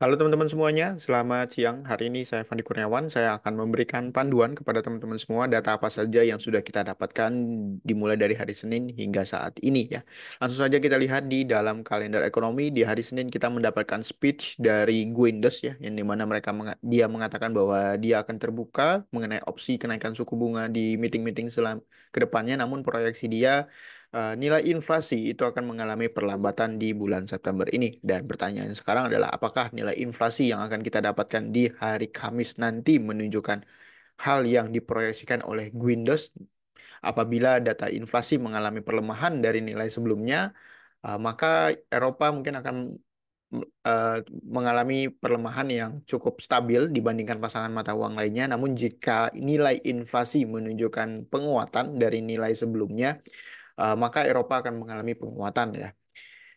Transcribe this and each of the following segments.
Halo teman-teman semuanya, selamat siang. Hari ini saya Fandi Kurniawan. Saya akan memberikan panduan kepada teman-teman semua data apa saja yang sudah kita dapatkan dimulai dari hari Senin hingga saat ini ya. Langsung saja kita lihat di dalam kalender ekonomi. Di hari Senin kita mendapatkan speech dari Guindos ya, yang dimana dia mengatakan bahwa dia akan terbuka mengenai opsi kenaikan suku bunga di meeting-meeting selam ke depannya. Namun proyeksi dia nilai inflasi itu akan mengalami perlambatan di bulan September ini. Dan pertanyaan sekarang adalah apakah nilai inflasi yang akan kita dapatkan di hari Kamis nanti menunjukkan hal yang diproyeksikan oleh Guindos. Apabila data inflasi mengalami pelemahan dari nilai sebelumnya, maka Eropa mungkin akan eh, mengalami perlemahan yang cukup stabil dibandingkan pasangan mata uang lainnya. Namun jika nilai inflasi menunjukkan penguatan dari nilai sebelumnya, maka Eropa akan mengalami penguatan ya.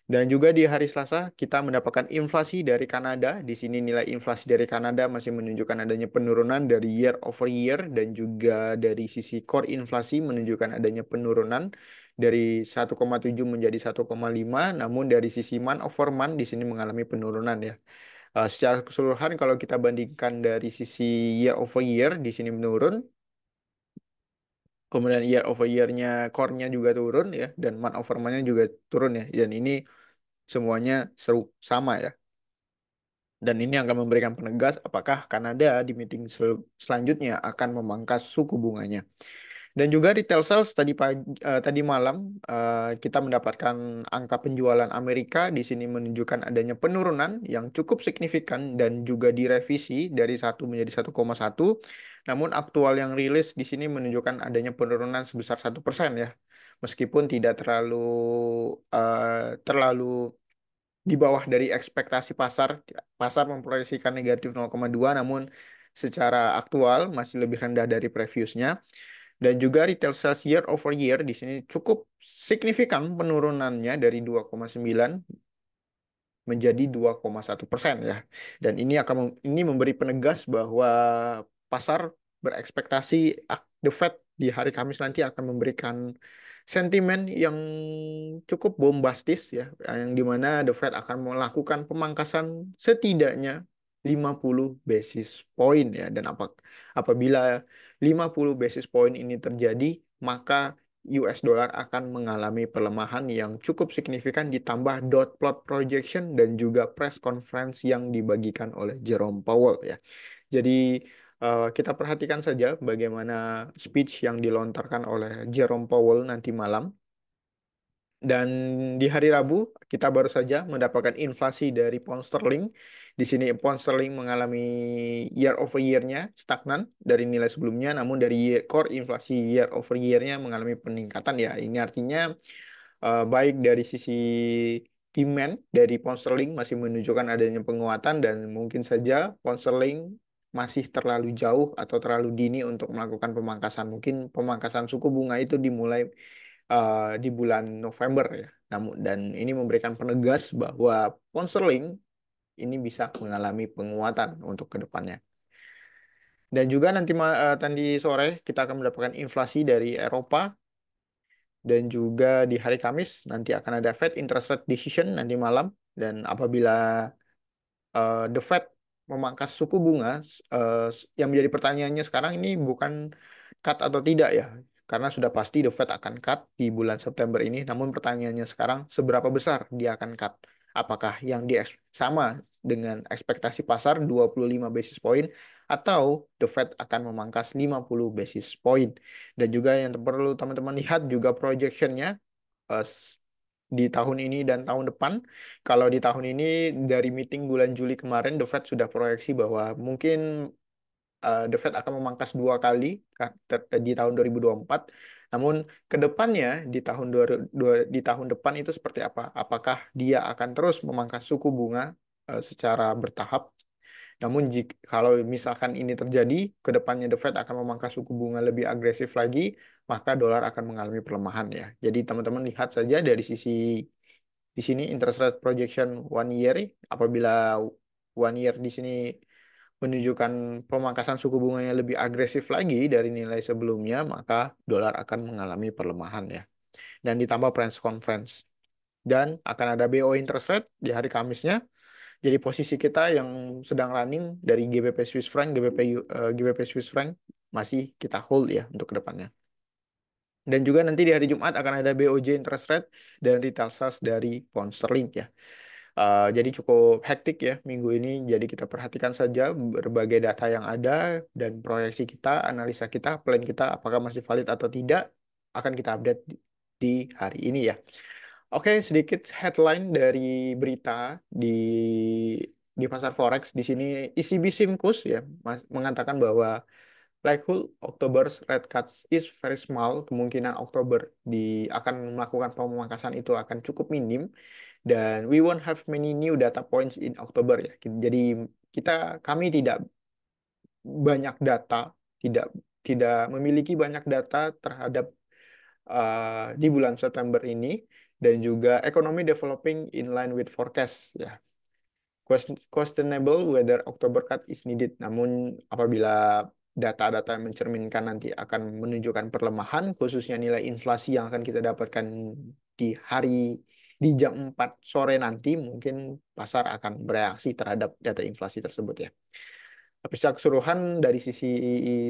Dan juga di hari Selasa kita mendapatkan inflasi dari Kanada. Di sini nilai inflasi dari Kanada masih menunjukkan adanya penurunan dari year over year dan juga dari sisi core inflasi menunjukkan adanya penurunan dari 1,7 menjadi 1,5. Namun dari sisi month over month di sini mengalami penurunan ya. Secara keseluruhan kalau kita bandingkan dari sisi year over year di sini menurun, kemudian year over year-nya core-nya juga turun ya, dan month over month-nya juga turun ya. Dan ini semuanya seru sama ya. Dan ini akan memberikan penegas apakah Kanada di meeting selanjutnya akan memangkas suku bunganya. Dan juga retail sales tadi malam kita mendapatkan angka penjualan Amerika di sini menunjukkan adanya penurunan yang cukup signifikan dan juga direvisi dari 1 menjadi 1,1. Namun aktual yang rilis di sini menunjukkan adanya penurunan sebesar 1% ya. Meskipun tidak terlalu di bawah dari ekspektasi pasar. Pasar memproyeksikan negatif 0,2, namun secara aktual masih lebih rendah dari previousnya. Dan juga retail sales year over year di sini cukup signifikan penurunannya dari 2,9 menjadi 2,1% ya. Dan ini memberi penegas bahwa pasar berekspektasi The Fed di hari Kamis nanti akan memberikan sentimen yang cukup bombastis ya, yang dimana The Fed akan melakukan pemangkasan setidaknya 50 basis point ya. Dan apabila 50 basis point ini terjadi, maka US dollar akan mengalami pelemahan yang cukup signifikan ditambah dot plot projection dan juga press conference yang dibagikan oleh Jerome Powell ya. Jadi kita perhatikan saja bagaimana speech yang dilontarkan oleh Jerome Powell nanti malam. Dan di hari Rabu kita baru saja mendapatkan inflasi dari pound sterling. Di sini pound sterling mengalami year over year-nya stagnan dari nilai sebelumnya, namun dari core inflasi year over year-nya mengalami peningkatan ya. Ini artinya baik dari sisi demand dari pound sterling masih menunjukkan adanya penguatan dan mungkin saja pound sterling masih terlalu jauh atau terlalu dini untuk melakukan pemangkasan. Mungkin pemangkasan suku bunga itu dimulai di bulan November ya. Dan ini memberikan penegas bahwa pound sterling ini bisa mengalami penguatan untuk ke depannya. Dan juga nanti sore kita akan mendapatkan inflasi dari Eropa. Dan juga di hari Kamis nanti akan ada Fed interest rate decision nanti malam. Dan apabila The Fed memangkas suku bunga, yang menjadi pertanyaannya sekarang ini bukan cut atau tidak ya, karena sudah pasti The Fed akan cut di bulan September ini. Namun pertanyaannya sekarang, seberapa besar dia akan cut? Apakah yang sama dengan ekspektasi pasar 25 basis point atau The Fed akan memangkas 50 basis point? Dan juga yang perlu teman-teman lihat juga projectionnya eh, di tahun ini dan tahun depan. Kalau di tahun ini dari meeting bulan Juli kemarin, The Fed sudah proyeksi bahwa mungkin The Fed akan memangkas 2 kali di tahun 2024. Namun ke depannya di tahun depan itu seperti apa? Apakah dia akan terus memangkas suku bunga secara bertahap? Namun kalau misalkan ini terjadi, ke depannya The Fed akan memangkas suku bunga lebih agresif lagi, maka dolar akan mengalami pelemahan ya. Jadi teman-teman lihat saja dari sisi di sini interest rate projection 1 year, apabila 1 year di sini menunjukkan pemangkasan suku bunganya lebih agresif lagi dari nilai sebelumnya, maka dolar akan mengalami pelemahan ya. Dan ditambah press conference. Dan akan ada BO interest rate di hari Kamisnya. Jadi posisi kita yang sedang running dari GBP Swiss franc, GBP Swiss franc masih kita hold ya untuk kedepannya. Dan juga nanti di hari Jumat akan ada BOJ interest rate dan retail sales dari pound sterling ya. Jadi cukup hektik ya minggu ini. Jadi kita perhatikan saja berbagai data yang ada dan proyeksi kita, analisa kita, plan kita apakah masih valid atau tidak akan kita update di hari ini ya. Oke, sedikit headline dari berita di pasar forex di sini. ECB Simkus ya mengatakan bahwa likelihood October's rate cuts is very small. Kemungkinan Oktober akan melakukan pemangkasan itu akan cukup minim dan we won't have many new data points in October ya. Jadi kami tidak banyak data, tidak tidak memiliki banyak data terhadap di bulan September ini dan juga ekonomi developing in line with forecast ya. Questionable whether October cut is needed. Namun apabila data-data yang mencerminkan nanti akan menunjukkan perlemahan, khususnya nilai inflasi yang akan kita dapatkan di di jam 4 sore nanti, mungkin pasar akan bereaksi terhadap data inflasi tersebut ya. Tapi secara keseluruhan dari sisi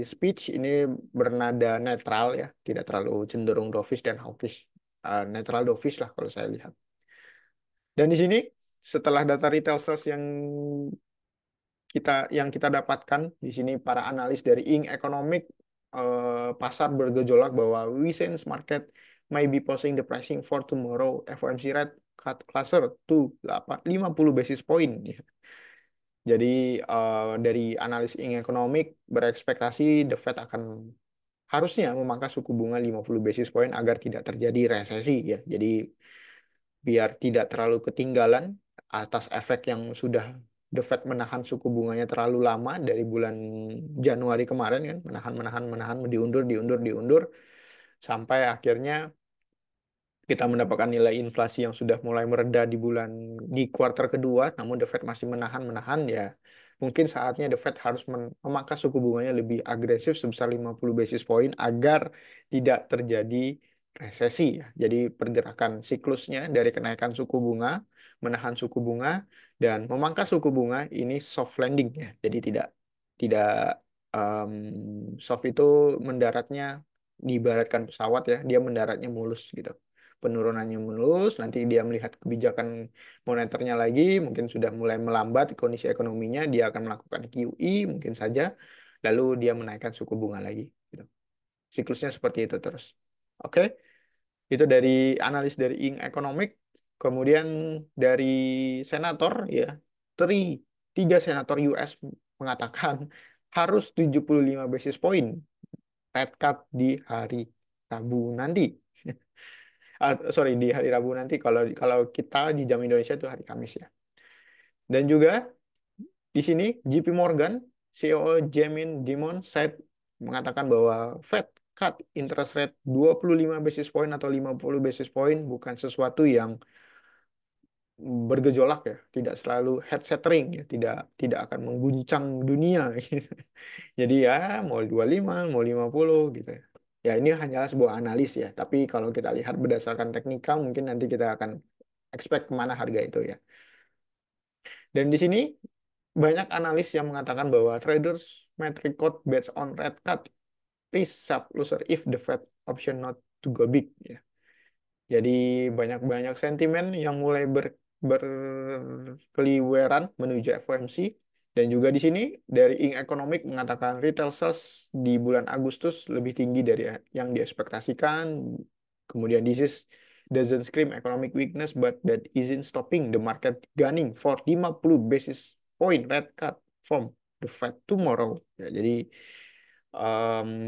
speech ini bernada netral ya, tidak terlalu cenderung dovish dan hawkish. Netral dovish lah kalau saya lihat. Dan di sini setelah data retail sales yang kita dapatkan di sini para analis dari Ing Economic pasar bergejolak bahwa we sense market may be posting the pricing for tomorrow FOMC rate cut closer to 50 basis point ya. Jadi dari analis Ing Economic berekspektasi the Fed akan harusnya memangkas suku bunga 50 basis point agar tidak terjadi resesi ya. Jadi biar tidak terlalu ketinggalan atas efek yang sudah The Fed menahan suku bunganya terlalu lama dari bulan Januari kemarin kan, menahan, menahan, menahan, diundur, diundur, diundur, sampai akhirnya kita mendapatkan nilai inflasi yang sudah mulai mereda di kuartal kedua, namun The Fed masih menahan, menahan ya. Mungkin saatnya The Fed harus memangkas suku bunganya lebih agresif sebesar 50 basis point agar tidak terjadi resesi ya. Jadi pergerakan siklusnya dari kenaikan suku bunga, menahan suku bunga dan memangkas suku bunga ini soft landing ya. Jadi tidak tidak em, soft itu mendaratnya diibaratkan pesawat ya, dia mendaratnya mulus gitu. Penurunannya mulus, nanti dia melihat kebijakan moneternya lagi, mungkin sudah mulai melambat kondisi ekonominya, dia akan melakukan QE mungkin saja, lalu dia menaikkan suku bunga lagi. Gitu. Siklusnya seperti itu terus. Oke, itu dari analis dari Ing Economic. Kemudian dari senator ya, three, tiga senator US mengatakan harus 75 basis point rate cut di hari Rabu nanti. Sorry, di hari Rabu nanti kalau kalau kita di jam Indonesia itu hari Kamis ya. Dan juga di sini JP Morgan CEO Jamin Dimon said mengatakan bahwa Fed cut interest rate 25 basis point atau 50 basis point bukan sesuatu yang bergejolak ya, tidak selalu head shattering ya, tidak tidak akan mengguncang dunia gitu. Jadi ya mau 25, mau 50 gitu ya. Ya ini hanyalah sebuah analis ya, tapi kalau kita lihat berdasarkan teknikal mungkin nanti kita akan expect kemana harga itu ya. Dan di sini banyak analis yang mengatakan bahwa traders might record bets on rate cut risk sharp loser if the Fed option not to go big ya. Jadi banyak-banyak sentimen yang mulai berkeliweran menuju FOMC. Dan juga di sini dari Ing Economic mengatakan retail sales di bulan Agustus lebih tinggi dari yang diekspektasikan. Kemudian this is doesn't scream economic weakness but that isn't stopping the market gunning for 50 basis point rate cut from the Fed tomorrow. Ya, jadi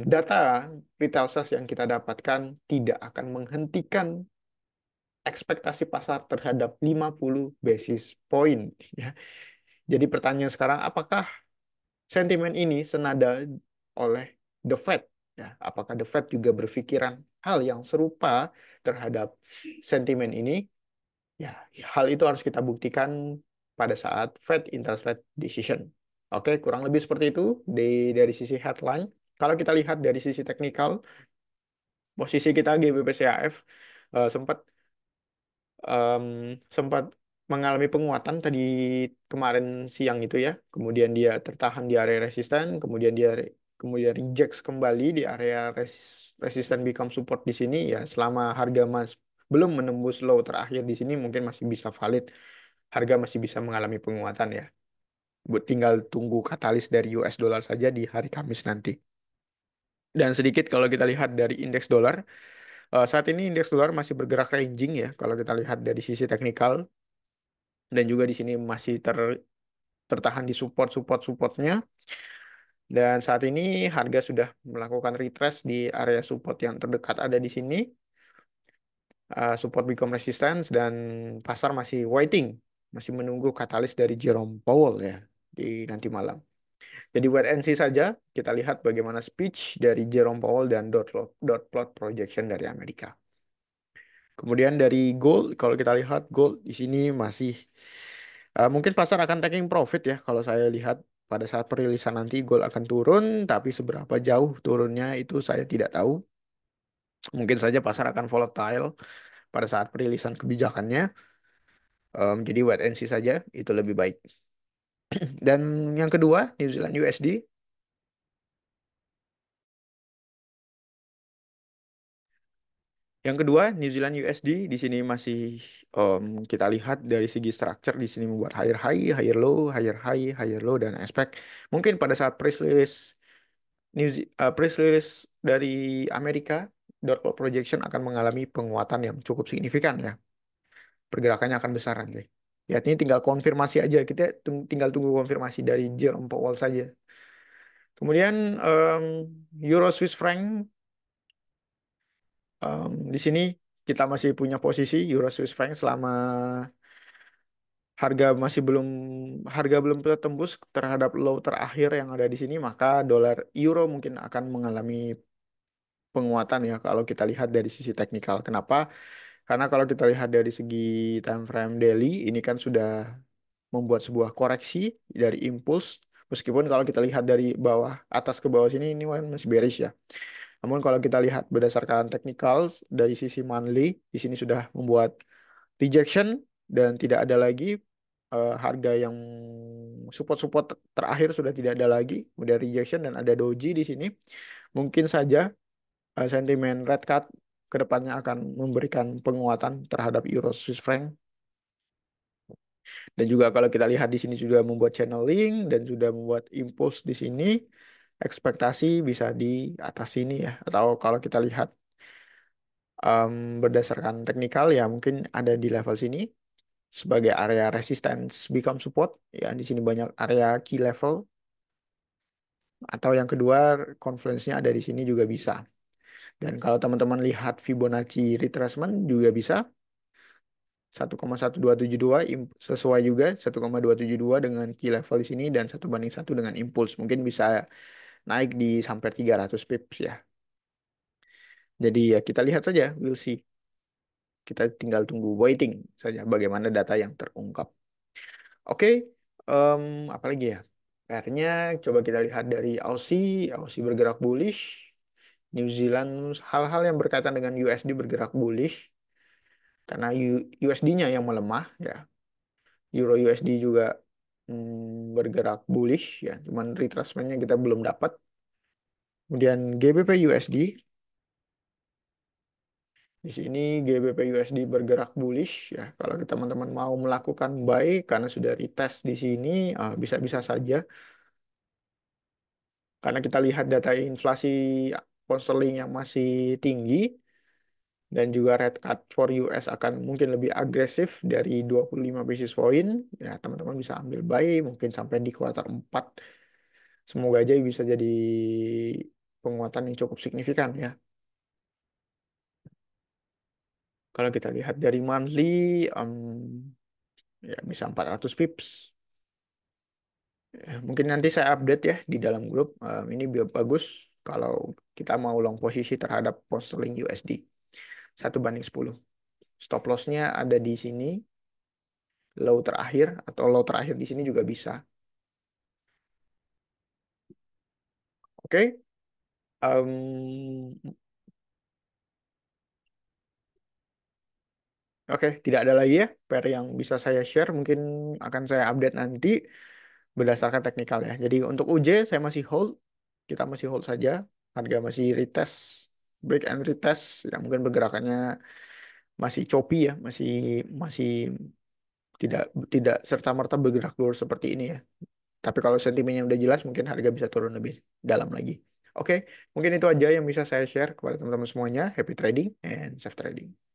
data retail sales yang kita dapatkan tidak akan menghentikan ekspektasi pasar terhadap 50 basis point ya. Jadi pertanyaan sekarang apakah sentimen ini senada oleh The Fed ya? Apakah The Fed juga berpikiran hal yang serupa terhadap sentimen ini? Ya, hal itu harus kita buktikan pada saat Fed interest rate decision. Oke, kurang lebih seperti itu dari sisi headline. Kalau kita lihat dari sisi teknikal, posisi kita GBP CAF sempat em, sempat mengalami penguatan tadi kemarin siang itu ya. Kemudian dia tertahan di area resisten, kemudian rejects kembali di area resisten become support di sini ya. Selama harga belum menembus low terakhir di sini mungkin masih bisa valid. Harga masih bisa mengalami penguatan ya. Tinggal tunggu katalis dari US dollar saja di hari Kamis nanti. Dan sedikit kalau kita lihat dari indeks dolar, saat ini indeks dolar masih bergerak ranging ya. Kalau kita lihat dari sisi teknikal dan juga di sini masih tertahan di supportnya. Dan saat ini harga sudah melakukan retrace di area support yang terdekat ada di sini, support become resistance dan pasar masih waiting, masih menunggu katalis dari Jerome Powell ya di nanti malam. Jadi wait and see saja, kita lihat bagaimana speech dari Jerome Powell dan dot plot projection dari Amerika. Kemudian dari gold, kalau kita lihat gold di sini masih mungkin pasar akan taking profit ya. Kalau saya lihat pada saat perilisan nanti gold akan turun, tapi seberapa jauh turunnya itu saya tidak tahu. Mungkin saja pasar akan volatile pada saat perilisan kebijakannya. Jadi wait and see saja, itu lebih baik. Dan yang kedua, New Zealand USD. Yang kedua, New Zealand USD di sini masih kita lihat dari segi structure di sini membuat higher high, higher low, higher high, higher low dan expect mungkin pada saat press release dari Amerika, dot plot projection akan mengalami penguatan yang cukup signifikan ya. Pergerakannya akan besar nanti. Ya, ini tinggal konfirmasi aja. Kita tinggal tunggu konfirmasi dari Jerome Powell saja. Kemudian Euro Swiss franc di sini kita masih punya posisi Euro Swiss franc selama harga masih belum harga belum tertembus terhadap low terakhir yang ada di sini, maka dolar euro mungkin akan mengalami penguatan ya kalau kita lihat dari sisi teknikal. Kenapa? Karena kalau kita lihat dari segi time frame daily ini kan sudah membuat sebuah koreksi dari impuls. Meskipun kalau kita lihat dari bawah atas ke bawah sini ini masih bearish ya. Namun kalau kita lihat berdasarkan technical dari sisi monthly di sini sudah membuat rejection dan tidak ada lagi harga yang support-support terakhir sudah tidak ada lagi. Kemudian rejection dan ada doji di sini. Mungkin saja sentimen red cut ke depannya akan memberikan penguatan terhadap euro Swiss franc. Dan juga kalau kita lihat di sini sudah membuat channeling dan sudah membuat impulse di sini, ekspektasi bisa di atas sini ya. Atau kalau kita lihat berdasarkan teknikal ya mungkin ada di level sini sebagai area resistance become support. Ya di sini banyak area key level. Atau yang kedua confluence-nya ada di sini juga bisa. Dan kalau teman-teman lihat Fibonacci retracement juga bisa 1,1272 sesuai juga 1,272 dengan key level di sini dan 1 banding 1 dengan impuls. Mungkin bisa naik di sampai 300 pips ya. Jadi ya kita lihat saja, we'll see. Kita tinggal tunggu waiting saja bagaimana data yang terungkap. Oke, em, apa lagi ya? PR-nya coba kita lihat dari Aussie, Aussie bergerak bullish, New Zealand hal-hal yang berkaitan dengan USD bergerak bullish karena USD-nya yang melemah ya. Euro USD juga bergerak bullish ya, cuman retracement-nya kita belum dapat. Kemudian GBP USD di sini GBP USD bergerak bullish ya. Kalau teman-teman mau melakukan buy karena sudah retest di sini bisa-bisa saja karena kita lihat data inflasi pound sterling yang masih tinggi dan juga rate cut for US akan mungkin lebih agresif dari 25 basis point. Ya, teman-teman bisa ambil buy mungkin sampai di kuartal 4. Semoga aja bisa jadi penguatan yang cukup signifikan ya. Kalau kita lihat dari monthly, ya bisa 400 pips. Mungkin nanti saya update ya di dalam grup. Ini bagus kalau kita mau long posisi terhadap pound sterling USD. 1 banding 10. Stop loss-nya ada di sini. Low terakhir atau low terakhir di sini juga bisa. Oke. Em, Oke, tidak ada lagi ya pair yang bisa saya share. Mungkin akan saya update nanti berdasarkan teknikal ya. Jadi untuk UJ saya masih hold, kita masih hold saja. Harga masih retest, break and retest, yang mungkin pergerakannya masih choppy ya, masih masih tidak tidak serta-merta bergerak lurus seperti ini ya. Tapi kalau sentimennya udah jelas, mungkin harga bisa turun lebih dalam lagi. Oke, mungkin itu aja yang bisa saya share kepada teman-teman semuanya. Happy trading and safe trading.